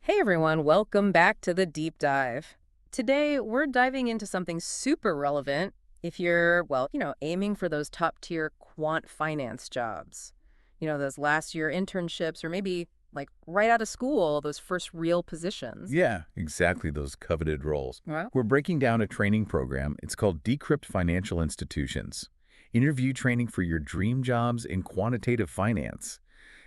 Hey everyone, welcome back to the deep dive. Today, we're diving into something super relevant if you're, aiming for those top tier quant finance jobs. Those last year internships or maybe like right out of school, those first real positions. Yeah, exactly those coveted roles. Well, We're breaking down a training program. It's called Decrypt Financial Institutions. Interview training for your dream jobs in quantitative finance.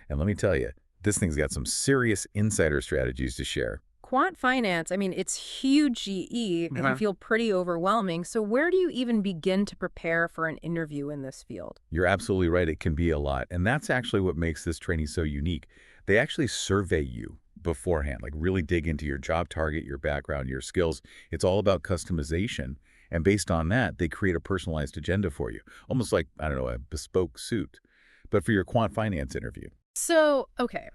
And let me tell you, this thing's got some serious insider strategies to share. quant finance, I mean, it's huge GE. It can feel pretty overwhelming. So, where do you even begin to prepare for an interview in this field? You're absolutely right, it can be a lot. And that's actually what makes this training so unique. They actually survey you beforehand, like really dig into your job target, your background, your skills. It's all about customization. And based on that, they create a personalized agenda for you, almost like, I don't know, a bespoke suit, but for your quant finance interview. So, okay,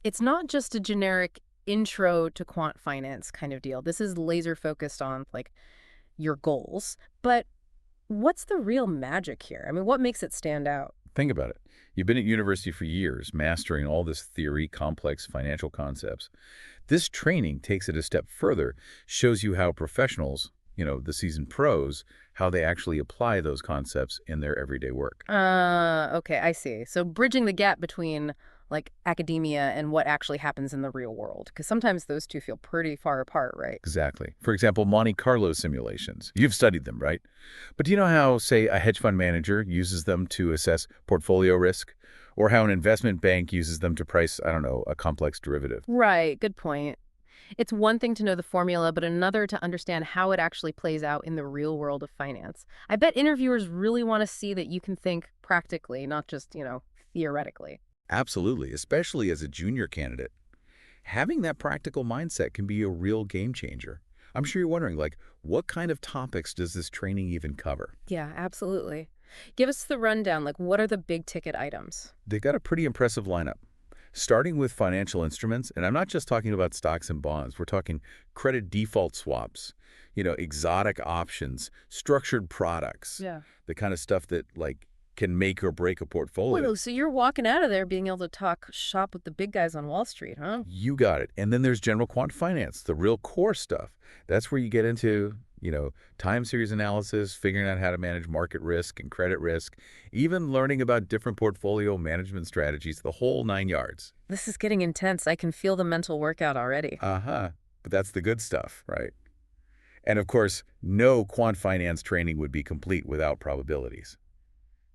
it's not just a generic intro to quant finance kind of deal. This is laser focused on like your goals. But what's the real magic here? I mean, what makes it stand out? Think about it. You've been at university for years, mastering all this theory, complex financial concepts. This training takes it a step further, shows you how professionals, the seasoned pros, how they actually apply those concepts in their everyday work. Okay, I see. So bridging the gap between like academia and what actually happens in the real world, because sometimes those two feel pretty far apart, right? Exactly. For example, Monte Carlo simulations. You've studied them, right? But do you know how, say, a hedge fund manager uses them to assess portfolio risk? Or how an investment bank uses them to price, I don't know, a complex derivative? Right, good point. It's one thing to know the formula, but another to understand how it actually plays out in the real world of finance. I bet interviewers really want to see that you can think practically, not just, theoretically. Absolutely, especially as a junior candidate. Having that practical mindset can be a real game changer. I'm sure you're wondering, like, what kind of topics does this training even cover? Yeah, absolutely. Give us the rundown. Like, what are the big ticket items? They've got a pretty impressive lineup. Starting with financial instruments, and I'm not just talking about stocks and bonds, we're talking credit default swaps, exotic options, structured products, Yeah. the kind of stuff that, like, can make or break a portfolio. Wait, so you're walking out of there being able to talk shop with the big guys on Wall Street, huh? You got it. And then there's general quant finance, the real core stuff. That's where you get into, time series analysis, figuring out how to manage market risk and credit risk, even learning about different portfolio management strategies, the whole 9 yards. This is getting intense. I can feel the mental workout already. Uh-huh. But that's the good stuff, right? And of course, no quant finance training would be complete without probabilities.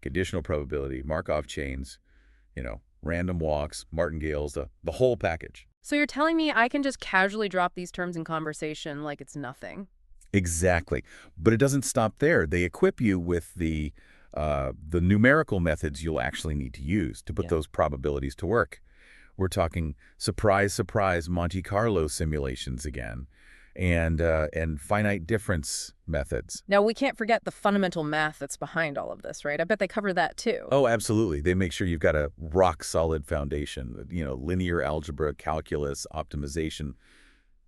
Conditional probability, Markov chains, random walks, martingales, the whole package. So you're telling me I can just casually drop these terms in conversation like it's nothing? Exactly. But it doesn't stop there. They equip you with the numerical methods you'll actually need to use to put Yeah. those probabilities to work. We're talking surprise, surprise Monte Carlo simulations again, and finite difference methods. Now, we can't forget the fundamental math that's behind all of this, right? I bet they cover that too. Oh, absolutely. They make sure you've got a rock-solid foundation, linear algebra, calculus, optimization.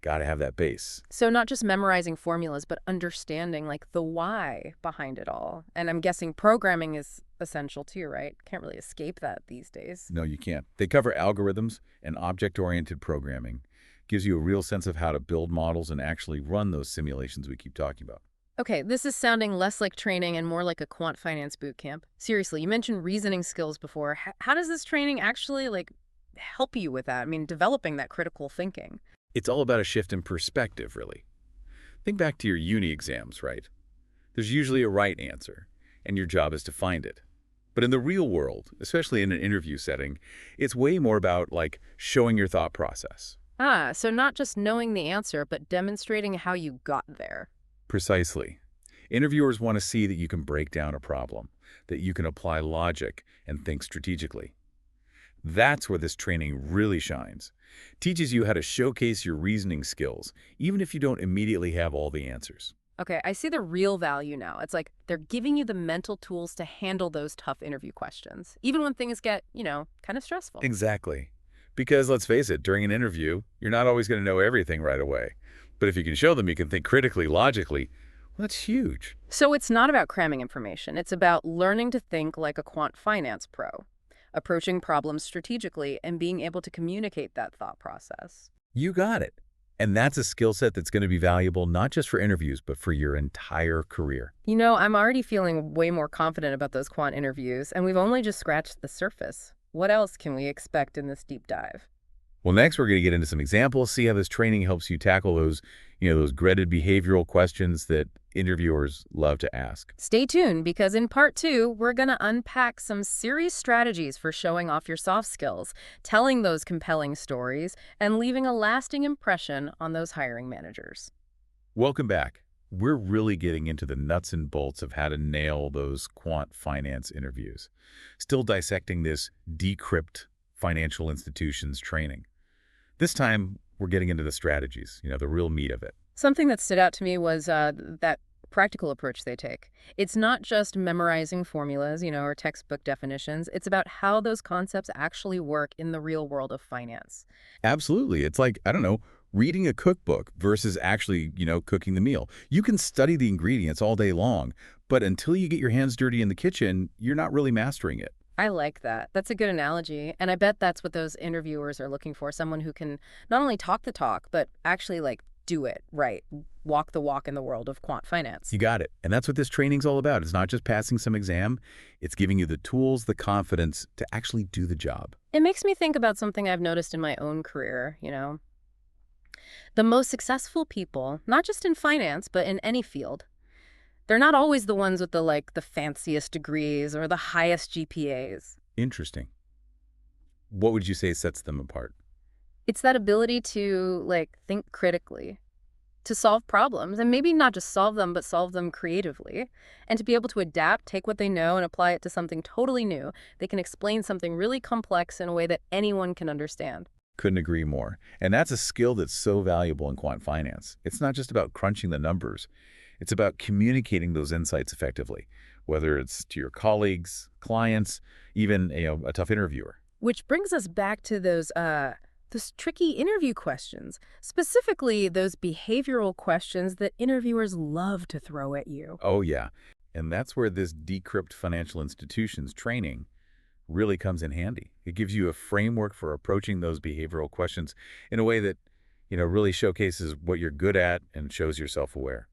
Got to have that base. So not just memorizing formulas, but understanding like the why behind it all. And I'm guessing programming is essential too, right? Can't really escape that these days. No, you can't. They cover algorithms and object-oriented programming. Gives you a real sense of how to build models and actually run those simulations we keep talking about. Okay, this is sounding less like training and more like a quant finance boot camp. Seriously, you mentioned reasoning skills before. How does this training actually like help you with that? I mean, developing that critical thinking. It's all about a shift in perspective, really. Think back to your uni exams, right? There's usually a right answer, and your job is to find it. But in the real world, especially in an interview setting, it's way more about, like, showing your thought process. Ah, so not just knowing the answer, but demonstrating how you got there. Precisely. Interviewers want to see that you can break down a problem, that you can apply logic and think strategically. That's where this training really shines. Teaches you how to showcase your reasoning skills, even if you don't immediately have all the answers. Okay, I see the real value now. It's like they're giving you the mental tools to handle those tough interview questions, even when things get, kind of stressful. Exactly. Because let's face it, during an interview, you're not always going to know everything right away. But if you can show them you can think critically, logically, well, that's huge. So it's not about cramming information. It's about learning to think like a quant finance pro, approaching problems strategically and being able to communicate that thought process. You got it. And that's a skill set that's going to be valuable not just for interviews, but for your entire career. I'm already feeling way more confident about those quant interviews, and we've only just scratched the surface. What else can we expect in this deep dive? Well, next we're going to get into some examples, see how this training helps you tackle those dreaded behavioral questions that interviewers love to ask. Stay tuned because in part two, we're going to unpack some serious strategies for showing off your soft skills, telling those compelling stories, and leaving a lasting impression on those hiring managers. Welcome back. We're really getting into the nuts and bolts of how to nail those quant finance interviews. Still dissecting this Decrypt Financial Institutions training. This time, we're getting into the strategies, the real meat of it. Something that stood out to me was that practical approach they take. It's not just memorizing formulas, or textbook definitions. It's about how those concepts actually work in the real world of finance. Absolutely. It's like, I don't know, reading a cookbook versus actually, cooking the meal. You can study the ingredients all day long, but until you get your hands dirty in the kitchen, you're not really mastering it. I like that. That's a good analogy. And I bet that's what those interviewers are looking for, someone who can not only talk the talk, but actually do it right, walk the walk in the world of quant finance. You got it. And that's what this training's all about. It's not just passing some exam. It's giving you the tools, the confidence to actually do the job. It makes me think about something I've noticed in my own career. The most successful people, not just in finance, but in any field, they're not always the ones with the fanciest degrees or the highest GPAs. Interesting. What would you say sets them apart? It's that ability to think critically, to solve problems, and maybe not just solve them, but solve them creatively, and to be able to adapt, take what they know and apply it to something totally new. They can explain something really complex in a way that anyone can understand. Couldn't agree more. And that's a skill that's so valuable in quant finance. It's not just about crunching the numbers. It's about communicating those insights effectively, whether it's to your colleagues, clients, even a tough interviewer. Which brings us back to those tricky interview questions, specifically those behavioral questions that interviewers love to throw at you. Oh, yeah. And that's where this Decrypt Financial Institutions training really comes in handy. It gives you a framework for approaching those behavioral questions in a way that, really showcases what you're good at and shows you're self-aware.